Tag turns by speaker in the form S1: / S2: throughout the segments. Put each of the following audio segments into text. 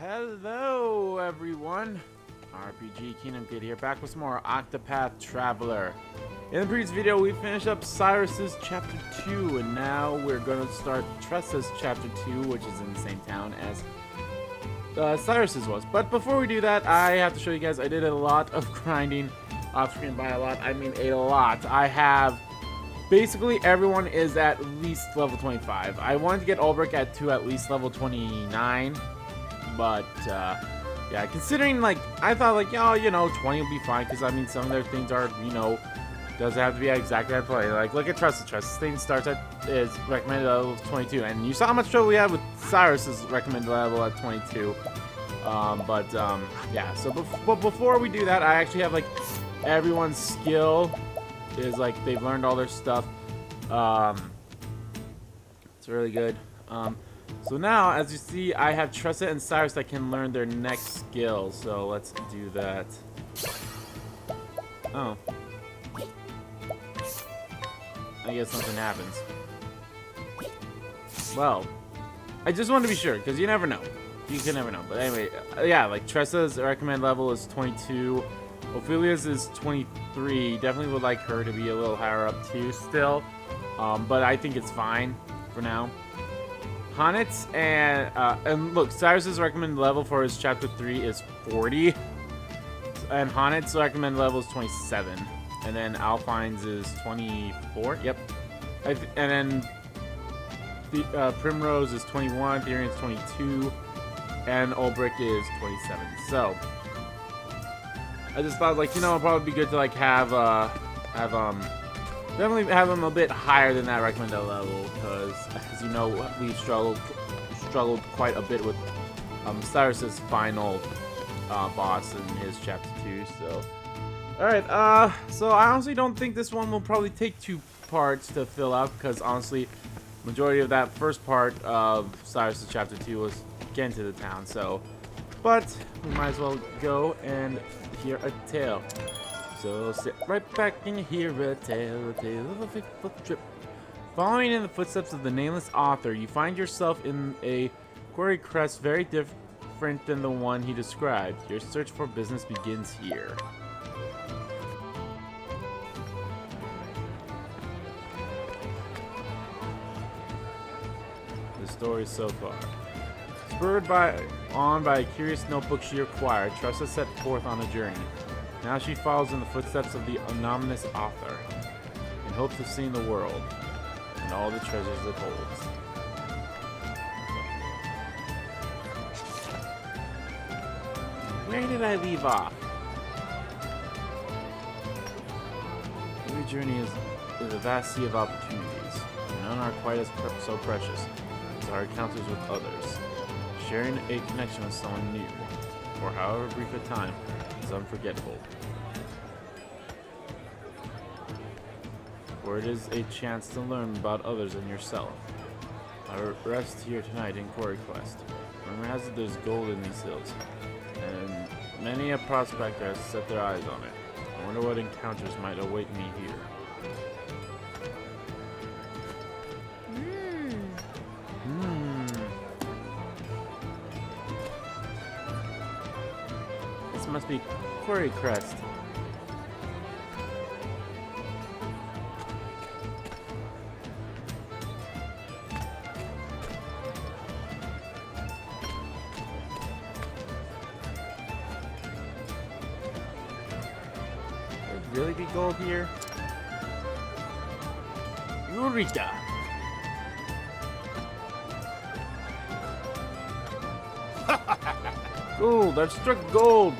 S1: Hello everyone, RPG Kingdom Kid here, back with some more Octopath Traveler. In the previous video we finished up Cyrus's chapter 2 and now we're gonna start Tressa's chapter 2, which is in the same town as Cyrus's was. But before we do that, I have to show you guys I did a lot of grinding off screen. By a lot, I mean a lot. I have basically everyone is at least level 25. I wanted to get Ulbrich to at least level 29. But, yeah, considering, like, I thought, like, oh, you know, 20 will be fine, because, I mean, some of their things are, you know, doesn't have to be exactly at play. Like, look at Tressa. Tressa's thing starts at, is recommended level 22, and you saw how much trouble we had with Cyrus's recommended level at 22. Yeah, so but before we do that, I actually have, like, everyone's skill is, like, they've learned all their stuff. It's really good. So now, as you see, I have Tressa and Cyrus that can learn their next skill. So let's do that. Oh. I guess something happens. Well, I just wanted to be sure, because you never know. You can never know. But anyway, yeah, like Tressa's recommend level is 22. Ophelia's is 23. Definitely would like her to be a little higher up too still. But I think it's fine for now. Hanit's and look, Cyrus's recommended level for his chapter 3 is 40, and Hanit's recommended level is 27, and then Alfine's is 24. Yep, and then the Primrose is 21, Therian's 22, and Ulbrich is 27. So I just thought, like, you know, it'd probably be good to like have definitely have them a bit higher than that recommended level, because, as you know, we've struggled quite a bit with Cyrus's final boss in his chapter 2. So, all right. So I honestly don't think this one will probably take 2 parts to fill out, because honestly, majority of that first part of Cyrus's chapter 2 was getting to the town. So, but we might as well go and hear a tale. So sit right back and hear a tale of a fateful trip. Following in the footsteps of the nameless author, you find yourself in a quarry crest very different than the one he described. Your search for business begins here. The story so far. Spurred on by a curious notebook she acquired, Tressa set forth on a journey. Now she follows in the footsteps of the anonymous author, in hopes of seeing the world and all the treasures it holds. Where did I leave off? Every journey is a vast sea of opportunities, and none are quite as so precious as our encounters with others. Sharing a connection with someone new, for however brief a time, is unforgettable. For it is a chance to learn about others and yourself. I rest here tonight in Quarry Quest. Rumor has it there's gold in these hills, and many a prospector has set their eyes on it. I wonder what encounters might await me here. This must be Quarry Crest. Really be gold here? Eureka! Gold! I've struck gold!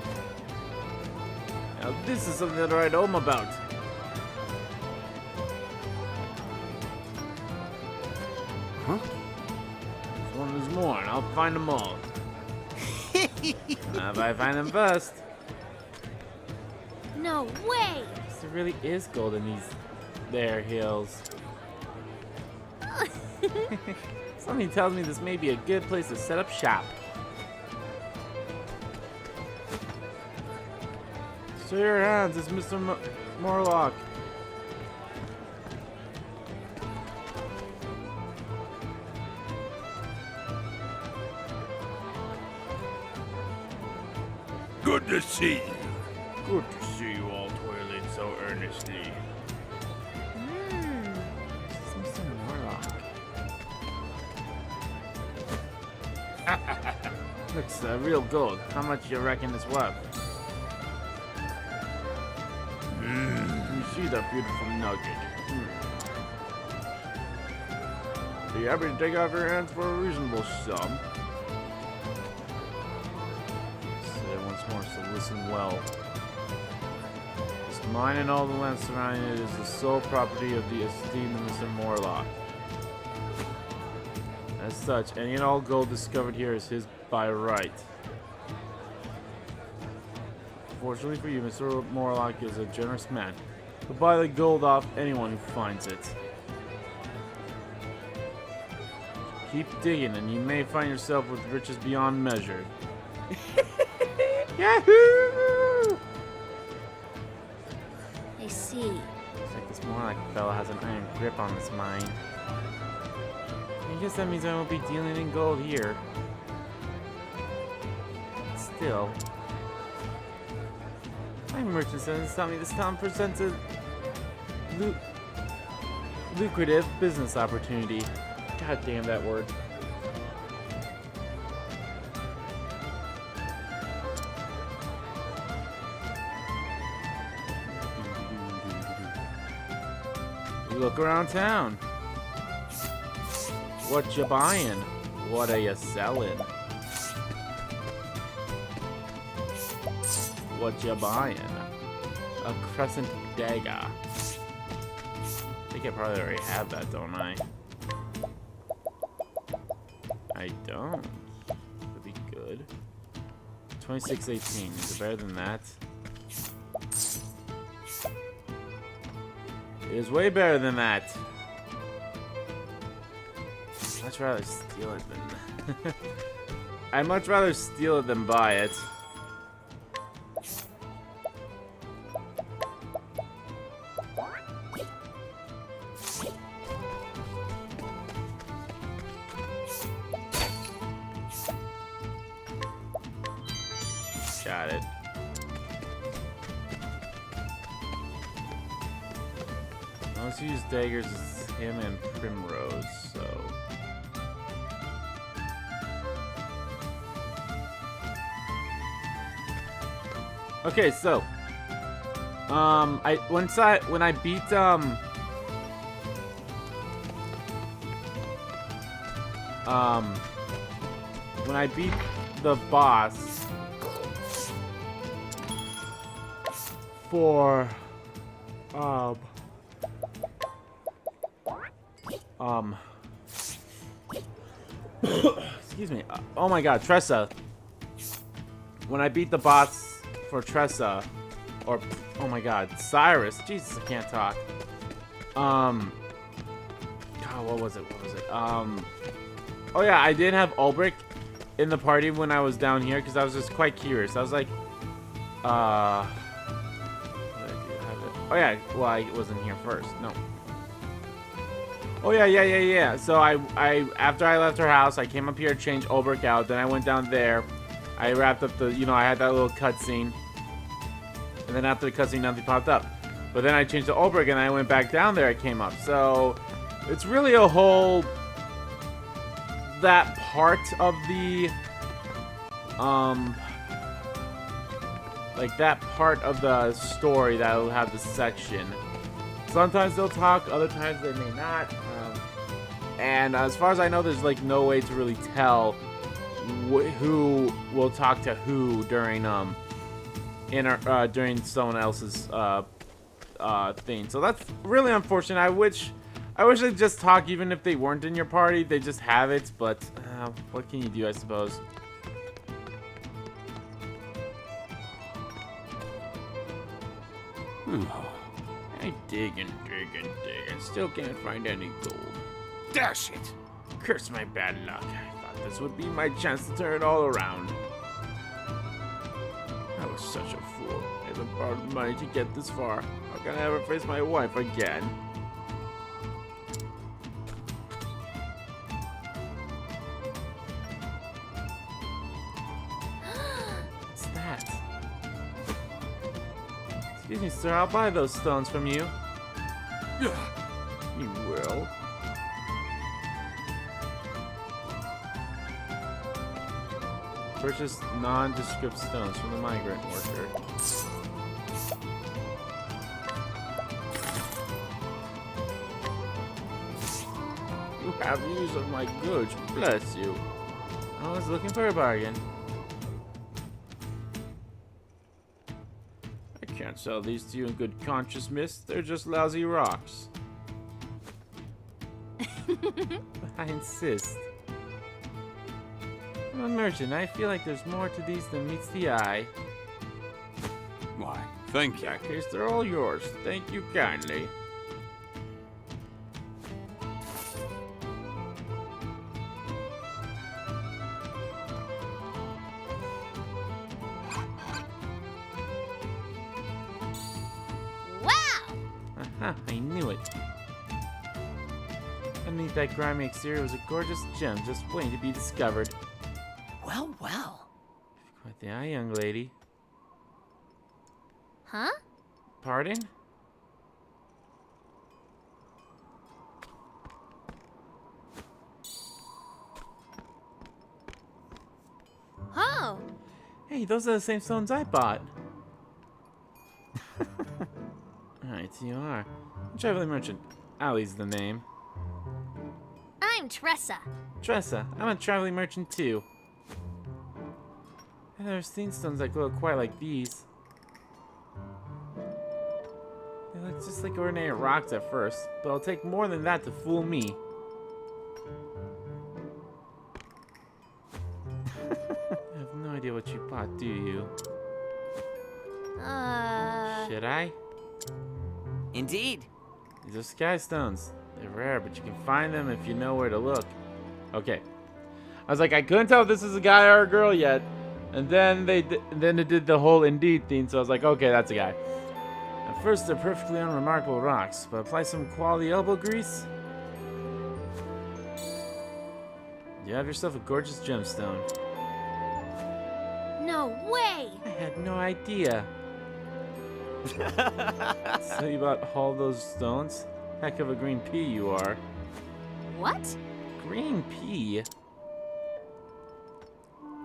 S1: Now this is something to write home about. Huh? There's one there's more, and I'll find them all. If I find them first.
S2: No way!
S1: There really is gold in these there hills. Something tells me this may be a good place to set up shop. Show your hands, it's Mr. Morlock.
S2: to see you.
S1: Good to see you all toiling so earnestly. This is Mr. Morlock. Looks real gold. How much you reckon it's worth? You see that beautiful nugget? Be happy to take off your hands for a reasonable sum. Say once more, so listen well. This mine and all the land surrounding it is the sole property of the esteemed Mr. Morlock. As such, any and all gold discovered here is his by right. Fortunately for you, Mr. Morlock is a generous man. He'll buy the gold off anyone who finds it. Keep digging, and you may find yourself with riches beyond measure. Yahoo!
S3: I see.
S1: Looks like this Morlock fella has an iron grip on this mine. I guess that means I won't be dealing in gold here. Still, my merchant says tell me this town presents a lucrative business opportunity. God damn that word. Look around town. What you buying? What are you selling? What you buying? A crescent dagger. I think I probably already have that, don't I? I don't. Would be good. 2618. Is it better than that? It is way better than that. I'd much rather steal it than... I'd much rather steal it than buy it. Got it. Let's use daggers as him and Primrose, so... Okay, so... when I beat, when I beat the boss for, excuse me. Oh my god, Tressa. When I beat the boss for Tressa, or, oh my god, Cyrus. Jesus, I can't talk. God, what was it? Oh yeah, I did have Ulbrich in the party when I was down here, because I was just quite curious. I was like, what did I do? Have it? Oh yeah, well, I wasn't here first. No. Oh yeah. So I after I left her house, I came up here to change Ulbrich out. Then I went down there. I wrapped up the, I had that little cutscene. And then after the cutscene, nothing popped up. But then I changed to Ulbrich, and I went back down there. It came up. So it's really a whole that part of the like that part of the story that will have the section. Sometimes they'll talk, other times they may not. And as far as I know, there's like no way to really tell who will talk to who during during someone else's thing. So that's really unfortunate. I wish they'd just talk even if they weren't in your party. They just have it, but what can you do, I suppose? I dig and dig and dig and still can't find any gold.
S2: Dash it!
S1: Curse my bad luck. I thought this would be my chance to turn it all around. I was such a fool. I even borrowed money to get this far. How can I ever face my wife again? What's that? me, sir. I'll buy those stones from you. You will. Purchase nondescript stones from the migrant worker. You have use of my goods. Bless you. I was looking for a bargain. I can't sell these to you in good conscience, miss. They're just lousy rocks. I insist. I'm a merchant. I feel like there's more to these than meets the eye.
S2: Why, thank you.
S1: In that case, they're all yours. Thank you kindly.
S3: Wow!
S1: Aha, I knew it. Underneath that grimy exterior was a gorgeous gem just waiting to be discovered.
S3: Well, well.
S1: Quite the eye, young lady.
S3: Huh?
S1: Pardon?
S3: Oh.
S1: Hey, those are the same stones I bought. Alright, so you are. Traveling merchant. Allie's the name.
S3: I'm Tressa.
S1: Tressa, I'm a traveling merchant too. I've never seen stones that glow quite like these. They look just like ordinary rocks at first, but it'll take more than that to fool me. I have no idea what you bought, do you? Should I?
S4: Indeed.
S1: These are sky stones. They're rare, but you can find them if you know where to look. Okay. I was like, I couldn't tell if this is a guy or a girl yet. And then it did the whole Indeed thing, so I was like, okay, that's a guy. At first, they're perfectly unremarkable rocks, but apply some quality elbow grease. You have yourself a gorgeous gemstone.
S3: No way!
S1: I had no idea. So you bought all those stones? Heck of a green pea you are.
S3: What?
S1: Green pea?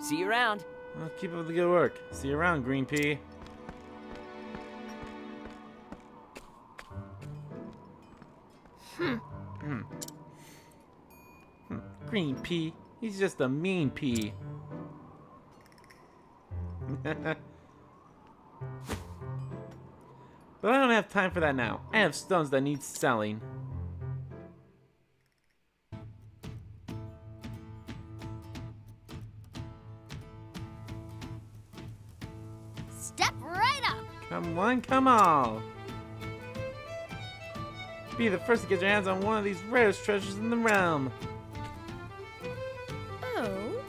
S4: See you around.
S1: Well, keep up the good work. See you around, green pea. Green pea? He's just a mean pea. But I don't have time for that now. I have stones that need selling.
S3: Step right up!
S1: Come one, come all. Be the first to get your hands on one of these rarest treasures in the realm.
S3: Oh?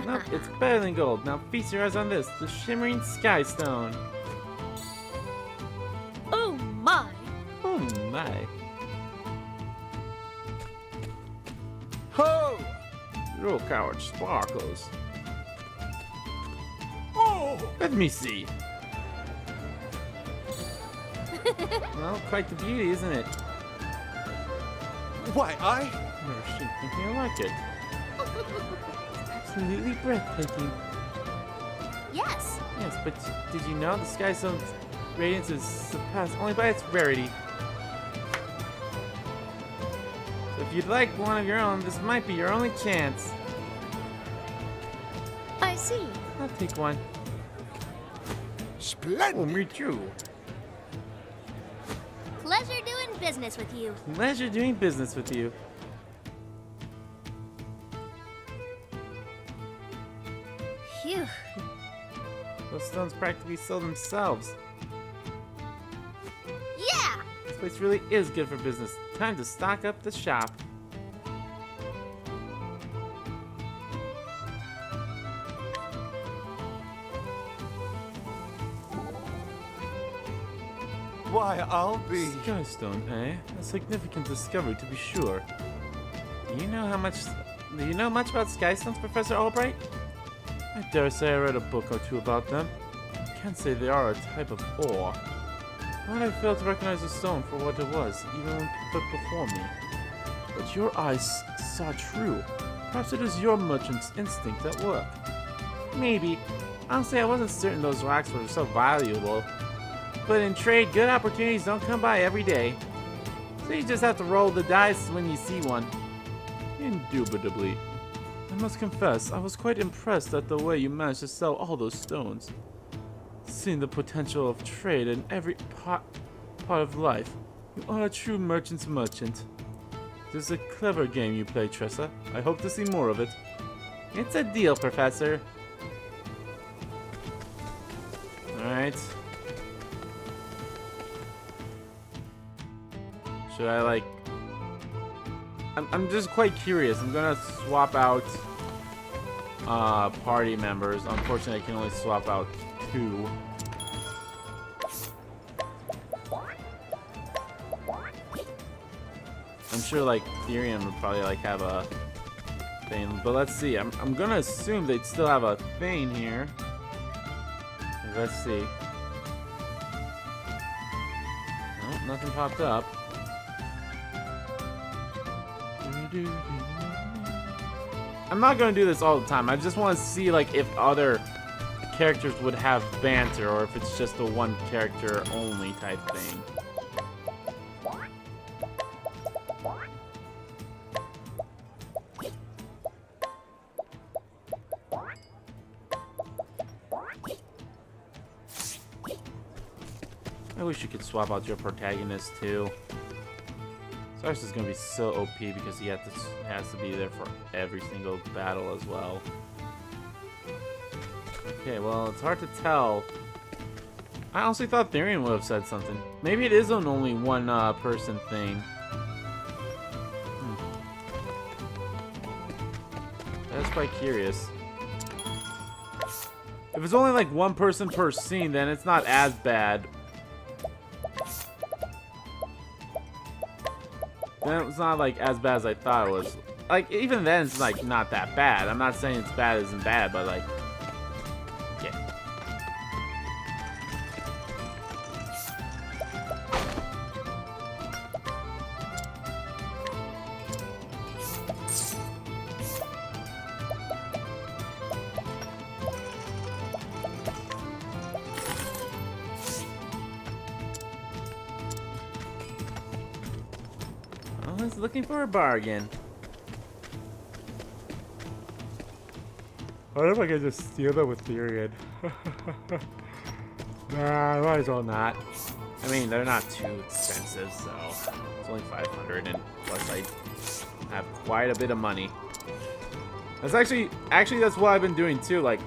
S1: Nope, it's better than gold. Now feast your eyes on this, the shimmering sky stone.
S3: Oh my!
S1: Oh my.
S2: Ho!
S1: Your old coward sparkles.
S2: Oh!
S1: Let me see. Well, quite the beauty, isn't it?
S2: Why, I?
S1: Never seen anything like it. Absolutely breathtaking.
S3: Yes!
S1: Yes, but did you know the sky stone's radiance is surpassed only by its rarity? So if you'd like one of your own, this might be your only chance.
S3: I see.
S1: I'll take one.
S2: Splendid!
S1: Oh, me too.
S3: Pleasure doing business with you.
S1: Pleasure doing business with you.
S3: Phew.
S1: Those stones practically sell themselves.
S3: Yeah!
S1: This place really is good for business. Time to stock up the shop.
S2: Why, I'll be...
S1: Skystone, eh? A significant discovery, to be sure. Do you know much about skystones, Professor Albright? I dare say I read a book or two about them. I can't say they are a type of ore. How would I fail to recognize the stone for what it was, even when put before me? But your eyes saw true. Perhaps it is your merchant's instinct at work. Maybe. Honestly, I wasn't certain those rocks were so valuable. But in trade, good opportunities don't come by every day. So you just have to roll the dice when you see one. Indubitably. I must confess, I was quite impressed at the way you managed to sell all those stones. Seeing the potential of trade in every part of life, you are a true merchant's merchant. This is a clever game you play, Tressa. I hope to see more of it. It's a deal, Professor. Alright. Should I, like... I'm just quite curious. I'm gonna swap out party members. Unfortunately, I can only swap out 2. I'm sure like Therian would probably like have a thing, but let's see. I'm gonna assume they'd still have a thing here. Let's see. Nope, nothing popped up. I'm not gonna do this all the time. I just want to see like if other characters would have banter or if it's just a one character only type thing. I wish you could swap out your protagonist too. Cyrus is gonna be so OP because he has to be there for every single battle as well. Okay, well, it's hard to tell. I honestly thought Therian would have said something. Maybe it is an only one person thing. That's quite curious. If it's only like one person per scene, then it's not as bad. Then it's not like as bad as I thought it was. Like even then, it's like not that bad. I'm not saying it's bad isn't bad, but like, yeah. I was looking for a bargain. What if I could just steal them with Therian? Nah, I might as well not. I mean, they're not too expensive, so it's only 500, and plus I have quite a bit of money. That's actually that's what I've been doing too. Like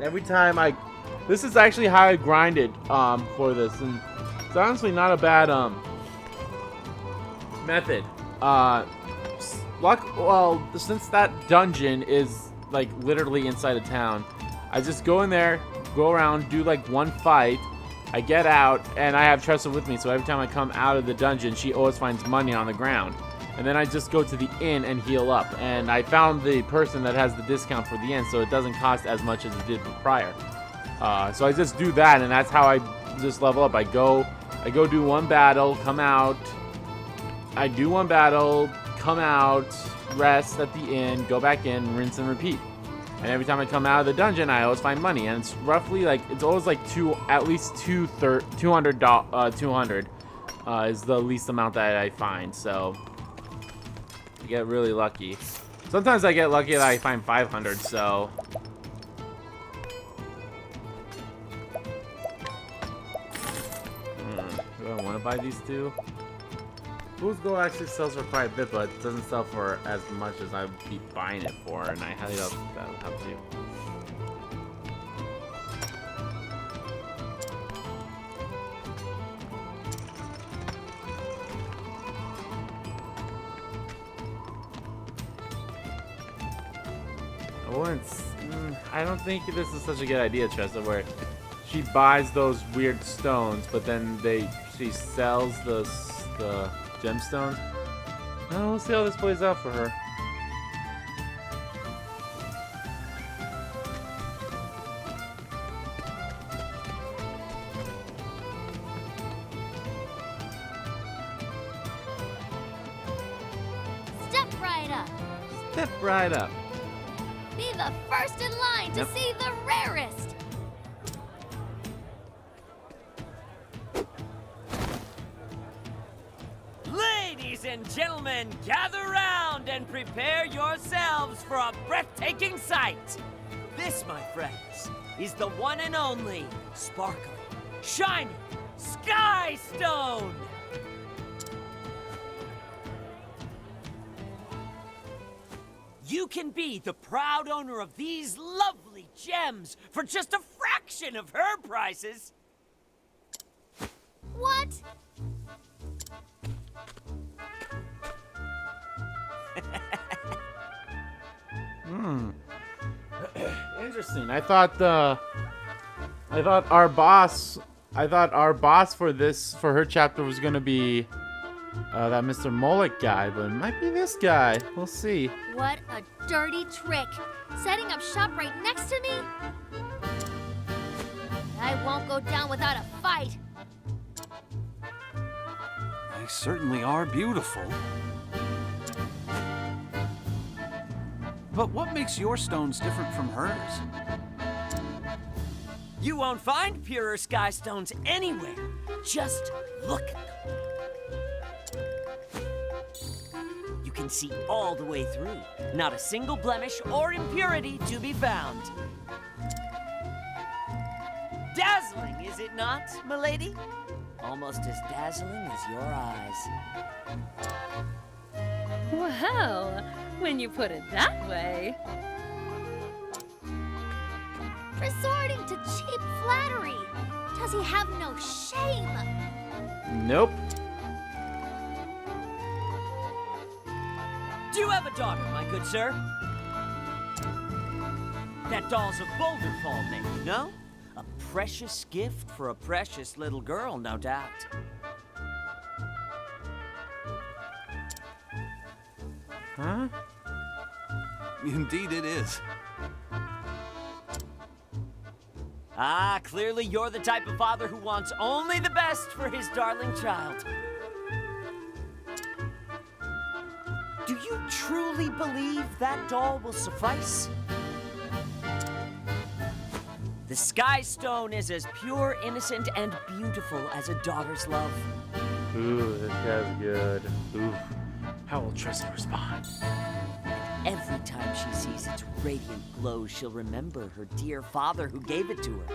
S1: every time this is actually how I grinded for this, and it's honestly not a bad method. Well, since that dungeon is like literally inside of town, I just go in there, go around, do like one fight, I get out, and I have Tressa with me, so every time I come out of the dungeon, she always finds money on the ground. And then I just go to the inn and heal up. And I found the person that has the discount for the inn, so it doesn't cost as much as it did prior. So I just do that, and that's how I just level up. I go do one battle, come out. I do one battle, come out, rest at the inn, go back in, rinse and repeat. And every time I come out of the dungeon, I always find money, and it's roughly like it's always like at least 200 is the least amount that I find. So I get really lucky. Sometimes I get lucky that I find 500. So do I want to buy these two? Fool's Gold actually sells for quite a bit, but it doesn't sell for as much as I would be buying it for, and I highly doubt that will have to. I don't think this is such a good idea, Tressa, where she buys those weird stones, but then she sells the gemstones. Well, we'll see how this plays out for her.
S3: right up.
S1: Step right up.
S3: Be the first in line to
S1: Yep.
S3: see the rarest.
S4: Ladies and gentlemen, gather round and prepare yourselves for a breathtaking sight. This, my friends, is the one and only sparkling, shining Sky Stone. You can be the proud owner of these lovely gems for just a fraction of her prices.
S3: What?
S1: Interesting. I thought our boss for her chapter was gonna be that Mr. Moloch guy, but it might be this guy. We'll see.
S3: What a dirty trick. Setting up shop right next to me? I won't go down without a fight.
S2: They certainly are beautiful. But what makes your stones different from hers?
S4: You won't find purer sky stones anywhere. Just look at them. You can see all the way through. Not a single blemish or impurity to be found. Dazzling, is it not, milady? Almost as dazzling as your eyes.
S5: Well, when you put it that way.
S3: Resorting to cheap flattery. Does he have no shame?
S1: Nope.
S4: Do you have a daughter, my good sir? That doll's of Boulder Fall make, no? A precious gift for a precious little girl, no doubt.
S1: Huh?
S2: Indeed it is.
S4: Ah, clearly you're the type of father who wants only the best for his darling child. Do you truly believe that doll will suffice? The Sky Stone is as pure, innocent, and beautiful as a daughter's love.
S1: Ooh, this guy's good. Ooh. How will Tressa respond?
S4: Every time she sees its radiant glow, she'll remember her dear father who gave it to her.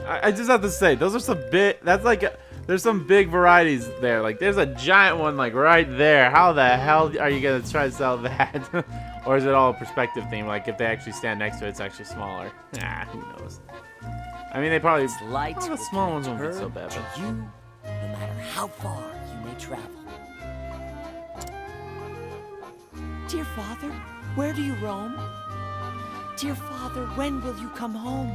S1: I just have to say, those are some big. That's like, there's some big varieties there. Like, there's a giant one, like right there. How the hell are you gonna try to sell that? Or is it all a perspective thing? Like, if they actually stand next to it, it's actually smaller. Ah, who knows? I mean, they probably.
S4: Its light
S1: The
S4: will
S1: small ones won't be
S4: connect
S1: so
S4: her
S1: bad.
S4: to
S1: But
S4: you, no matter how far you may travel. Dear father, where do you roam? Dear father, when will you come home?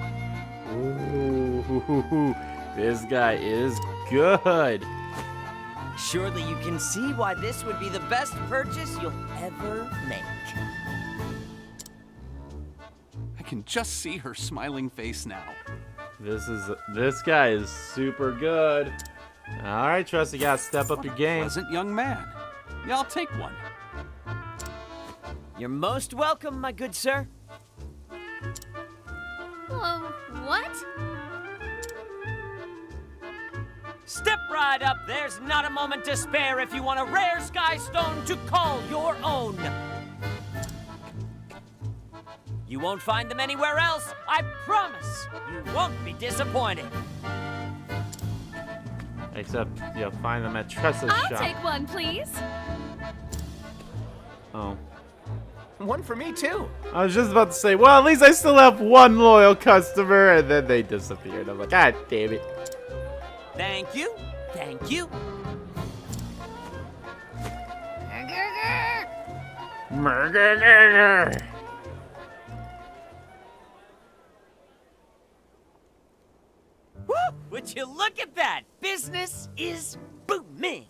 S1: ooh, this guy is good.
S4: Surely you can see why this would be the best purchase you'll ever make.
S2: I can just see her smiling face now.
S1: This guy is super good. All right, Trust, you gotta step up your game.
S2: Pleasant young man. Yeah, I'll take one.
S4: You're most welcome, my good sir.
S3: What?
S4: Step right up. There's not a moment to spare if you want a rare sky stone to call your own. You won't find them anywhere else. I promise. You won't be disappointed.
S1: Except you'll find them at Tressa's
S5: I'll
S1: shop.
S5: take one, please.
S1: Oh.
S6: One for me, too.
S1: I was just about to say, well, at least I still have one loyal customer, and then they disappeared. I'm like, God damn it.
S4: Thank you. Thank you. Woo! Would you look at that? Business is booming.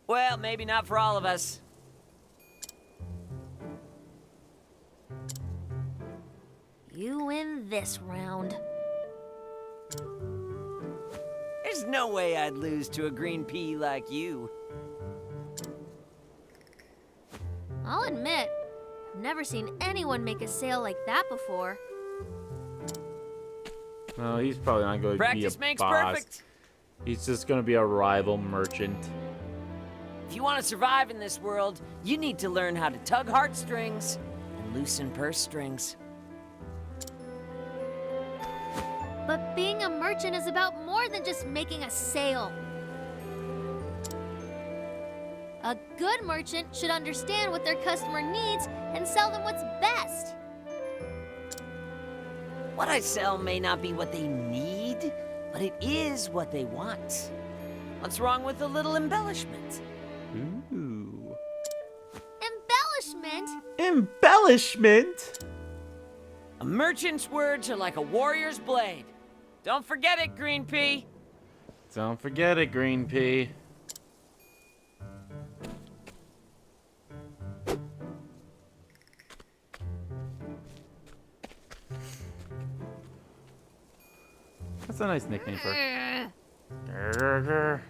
S4: Well, maybe not for all of us.
S3: You win this round.
S4: No way I'd lose to a green pea like you.
S3: I'll admit, I've never seen anyone make a sale like that before.
S1: No, he's probably not going to be a
S4: Practice makes
S1: boss.
S4: perfect.
S1: He's just going to be a rival merchant.
S4: If you want to survive in this world, you need to learn how to tug heartstrings and loosen purse strings.
S3: But being a merchant is about more than just making a sale. A good merchant should understand what their customer needs and sell them what's best.
S4: What I sell may not be what they need, but it is what they want. What's wrong with a little embellishment?
S1: Ooh.
S3: Embellishment?
S1: Embellishment?
S4: A merchant's words are like a warrior's blade. Don't forget it, Green Pea.
S1: Don't forget it, Green Pea. That's a nice nickname for her. Grr.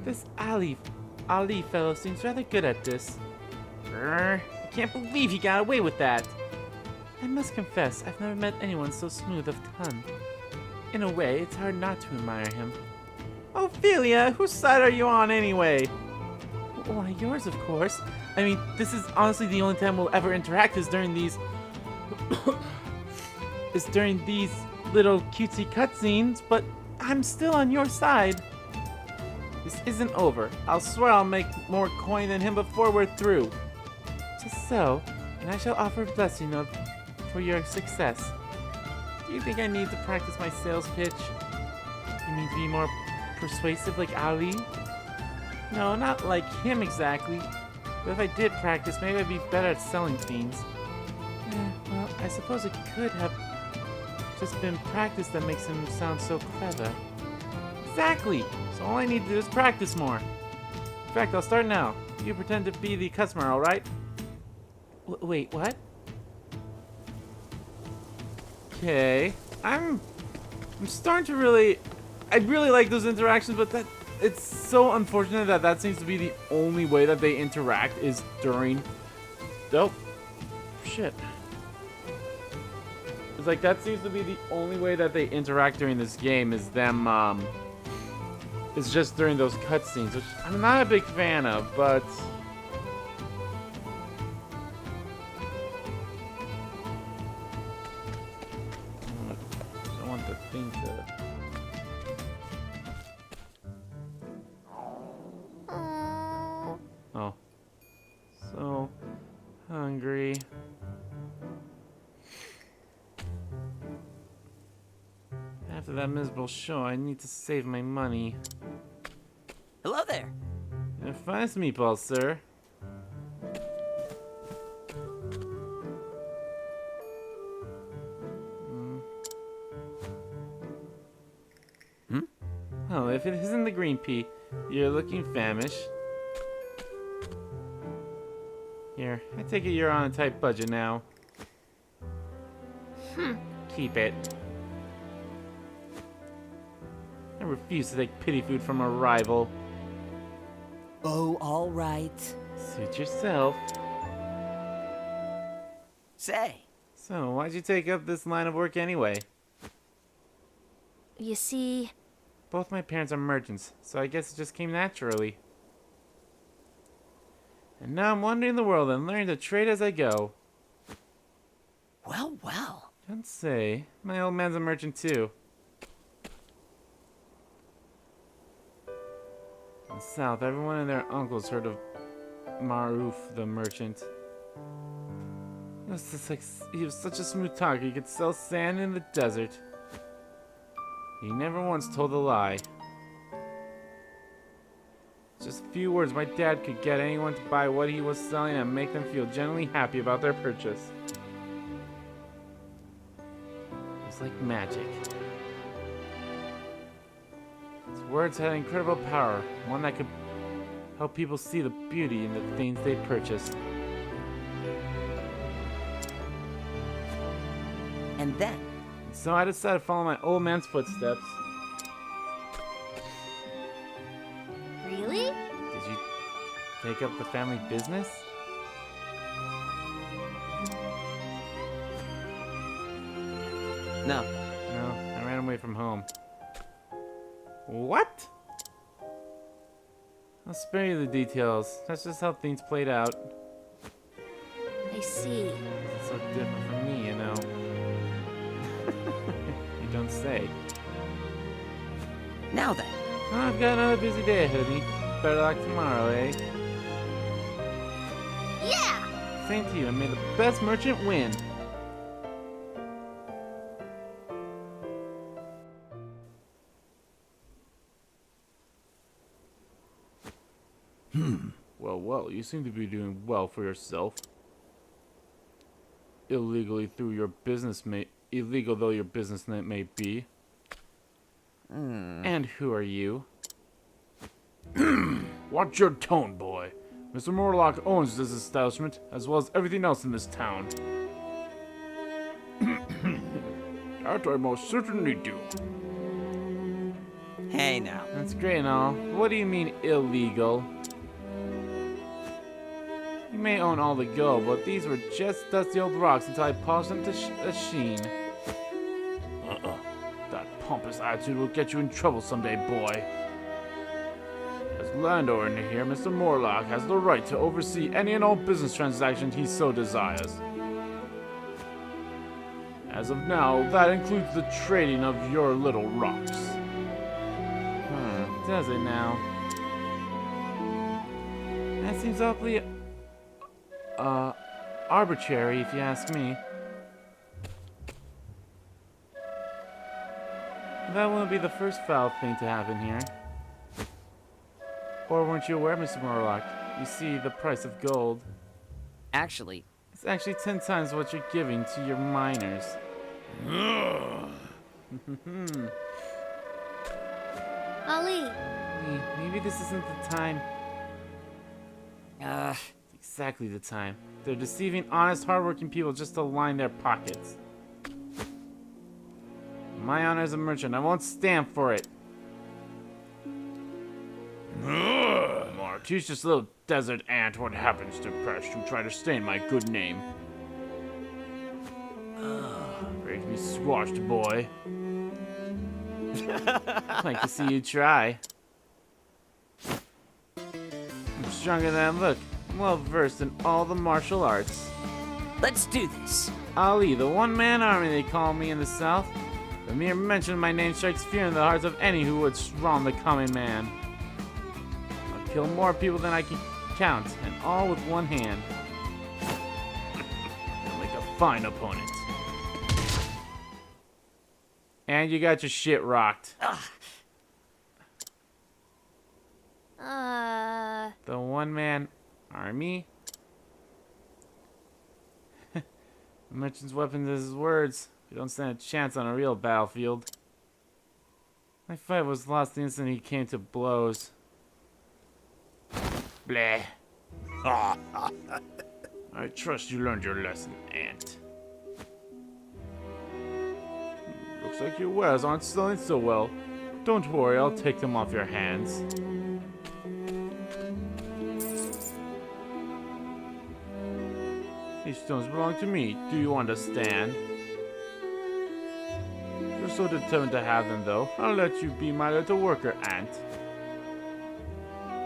S1: This Ali fellow seems rather good at this. Grr. I can't believe he got away with that. I must confess, I've never met anyone so smooth of tongue. In a way, it's hard not to admire him. Ophelia, whose side are you on anyway? Why, yours, of course. I mean, this is honestly the only time we'll ever interact is during these... little cutesy cutscenes, but I'm still on your side. This isn't over. I'll swear I'll make more coin than him before we're through. Just so, and I shall offer a blessing for your success. Do you think I need to practice my sales pitch? You mean to be more persuasive like Ali? No, not like him exactly. But if I did practice, maybe I'd be better at selling things. Well, I suppose it could have just been practice that makes him sound so clever. Exactly! So all I need to do is practice more. In fact, I'll start now. You pretend to be the customer, alright? Wait, what? Okay. I'm starting to really... I really like those interactions, but it's so unfortunate that seems to be the only way that they interact is during... Oh. Shit. It's like that seems to be the only way that they interact during this game is them, is just during those cutscenes, which I'm not a big fan of, but... I want the thing to... Oh. So hungry. After that miserable show, I need to save my money.
S4: Hello there.
S1: Finest meatballs, sir. Oh, if it isn't the green pea, you're looking famished. Here, I take it you're on a tight budget now. Keep it. I refuse to take pity food from a rival.
S4: Oh, all right.
S1: Suit yourself.
S4: Say,
S1: So, why'd you take up this line of work anyway?
S3: You see,
S1: Both my parents are merchants, so I guess it just came naturally. And now I'm wandering the world and learning to trade as I go.
S4: well, well.
S1: Don't say. My old man's a merchant too. In the South, everyone and their uncles heard of Maruf the merchant. He was such a smooth talker, he could sell sand in the desert. He never once told a lie. Just a few words, my dad could get anyone to buy what he was selling and make them feel genuinely happy about their purchase. It was like magic. His words had incredible power, one that could help people see the beauty in the things they purchased.
S4: And then,
S1: So I decided to follow my old man's footsteps.
S3: Really?
S1: Did you take up the family business?
S4: no.
S1: No, I ran away from home. What? I'll spare you the details. That's just how things played out.
S3: I see.
S1: It's so different from me, you know. You don't say.
S4: Now then,
S1: I've got another busy day ahead of me. Better luck tomorrow, eh?
S3: Yeah!
S1: Same to you, and may the best merchant win. Well, you seem to be doing well for yourself. Illegally through your business illegal though your business may be. And who are you? Watch your tone, boy. Mr. Morlock owns this establishment, as well as everything else in this town. That I most certainly do.
S4: hey now.
S1: That's great and all. But what do you mean illegal? You may own all the gold, but these were just dusty old rocks until I polished them to a sheen. That pompous attitude will get you in trouble someday, boy. As landowner here, Mr. Morlock has the right to oversee any and all business transactions he so desires. As of now, that includes the trading of your little rocks. Does it now? That seems awfully, arbitrary, if you ask me. That won't be the first foul thing to happen here. Or weren't you aware, Mr. Morlock? You see, the price of gold.
S4: Actually,
S1: It's actually 10 times what you're giving to your miners.
S3: Ali,
S1: Maybe this isn't the time.
S4: uh,
S1: Exactly the time. They're deceiving honest, hardworking people just to line their pockets. My honor as a merchant, I won't stand for it. More, teach this little desert ant what happens to pests who try to stain my good name. Ready to be squashed, boy. I'd like to see you try. I'm stronger than I look. I'm well versed in all the martial arts.
S4: let's do this.
S1: Ali, the one-man army they call me in the south. The mere mention of my name strikes fear in the hearts of any who would wrong the common man. I'll kill more people than I can count, and all with one hand. You'll make a fine opponent. And you got your shit rocked. The one-man army? The merchant's weapons is his words. You don't stand a chance on a real battlefield. My fight was lost the instant he came to blows. Bleh. I trust you learned your lesson, Ant. Looks like your wares aren't selling so well. Don't worry, I'll take them off your hands. These stones belong to me. Do you understand? You're so determined to have them, though. I'll let you be my little worker, Ant.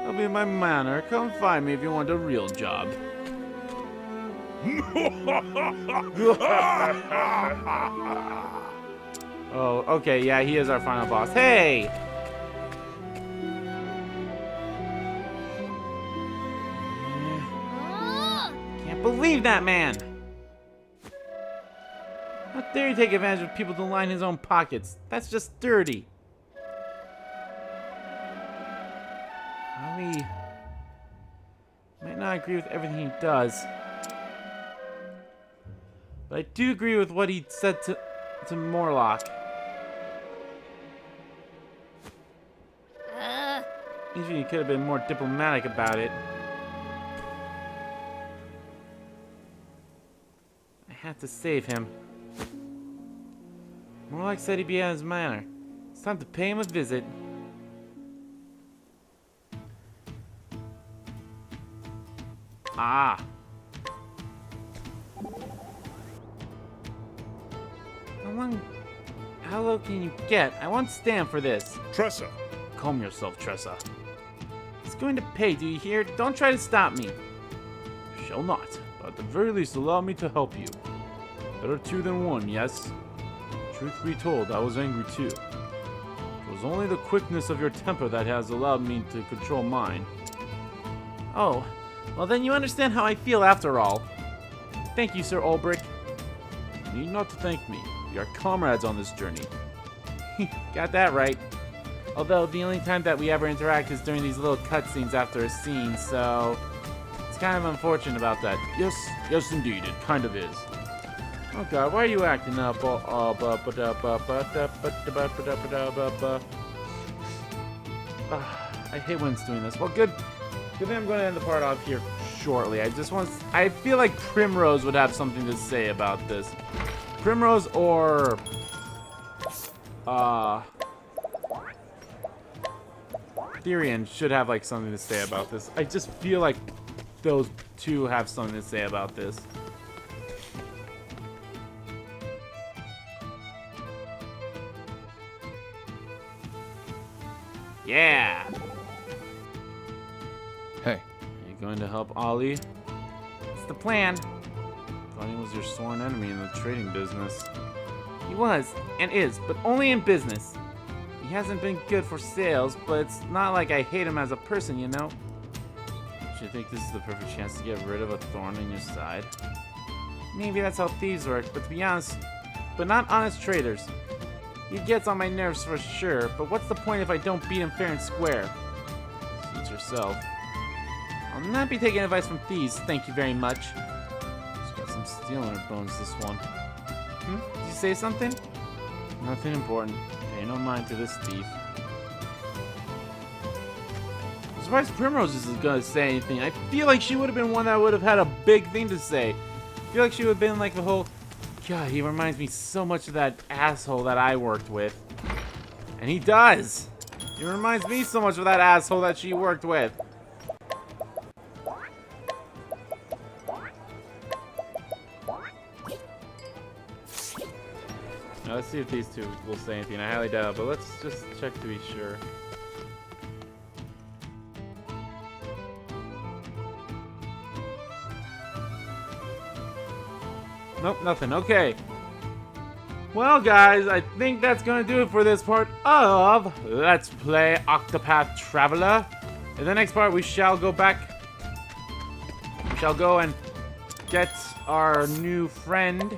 S1: I'll be my manor. Come find me if you want a real job. Oh, okay, yeah, he is our final boss. Hey! Can't believe that man! How dare you take advantage of people to line his own pockets? That's just dirty. Ali might not agree with everything he does, but I do agree with what he said to Morlock. Even he could have been more diplomatic about it. I had to save him. More like steady behind his manner. It's time to pay him a visit. Ah. How low can you get? I won't stand for this.
S7: Tressa,
S1: Calm yourself, Tressa. He's going to pay, do you hear? Don't try to stop me. Shall not, but at the very least allow me to help you. Better two than one, yes? Truth be told, I was angry too. It was only the quickness of your temper that has allowed me to control mine. Oh, well then you understand how I feel after all. Thank you, Sir Ulbrich. You need not to thank me. We are comrades on this journey. Got that right. Although the only time that we ever interact is during these little cutscenes after a scene, so it's kind of unfortunate about that.
S7: yes indeed, it kind of is.
S1: Oh god, why are you acting up? I hate when it's doing this. Well, good thing I'm going to end the part off here shortly. I feel like Primrose would have something to say about this. Primrose or Therian should have like something to say about this. I just feel like those two have something to say about this. Yeah.
S7: Hey,
S1: You going to help Ollie? It's the plan. Thought he was your sworn enemy in the trading business. He was, and is, but only in business. He hasn't been good for sales, but it's not like I hate him as a person, you know? Do you think this is the perfect chance to get rid of a thorn in your side? Maybe that's how thieves work, but to be honest, but not honest traders. He gets on my nerves for sure, but what's the point if I don't beat him fair and square? Suit yourself. I'll not be taking advice from thieves, thank you very much. She's got some steel in her bones, this one. Did you say something? Nothing important. Pay no mind to this thief. I'm surprised Primrose isn't gonna say anything. I feel like she would have been one that would have had a big thing to say. I feel like she would have been like the whole, God, he reminds me so much of that asshole that I worked with. And he does. He reminds me so much of that asshole that she worked with. Now, let's see if these two will say anything. I highly doubt it, but let's just check to be sure. Nope, nothing. Okay. Well, guys, I think that's going to do it for this part of Let's Play Octopath Traveler. In the next part, we shall go back. We shall go and get our new friend.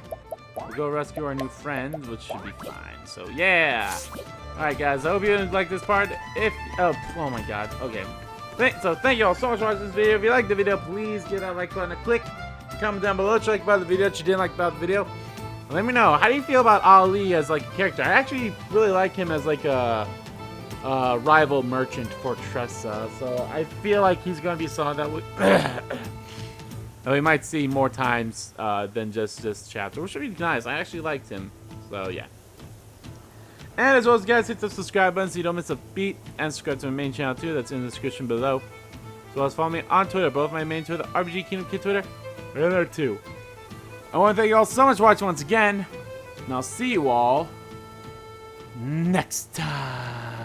S1: We'll go rescue our new friend, which should be fine. So, yeah. Alright, guys. I hope you like this part. Oh my god. Okay. So, thank you all so much for watching this video. If you liked the video, please give that like button a click. Comment down below what you like about the video, what you didn't like about the video. And let me know, how do you feel about Ali as like a character? I actually really like him as like a rival merchant for Tressa. So I feel like he's gonna be someone that we that we might see more times than just this chapter, which would be nice. I actually liked him. So yeah. And as always, guys, hit the subscribe button so you don't miss a beat, and subscribe to my main channel too. That's in the description below. As well as follow me on Twitter, both my main Twitter, RPG Kingdom Kid Twitter. Right there too. I want to thank you all so much for watching once again, and I'll see you all next time.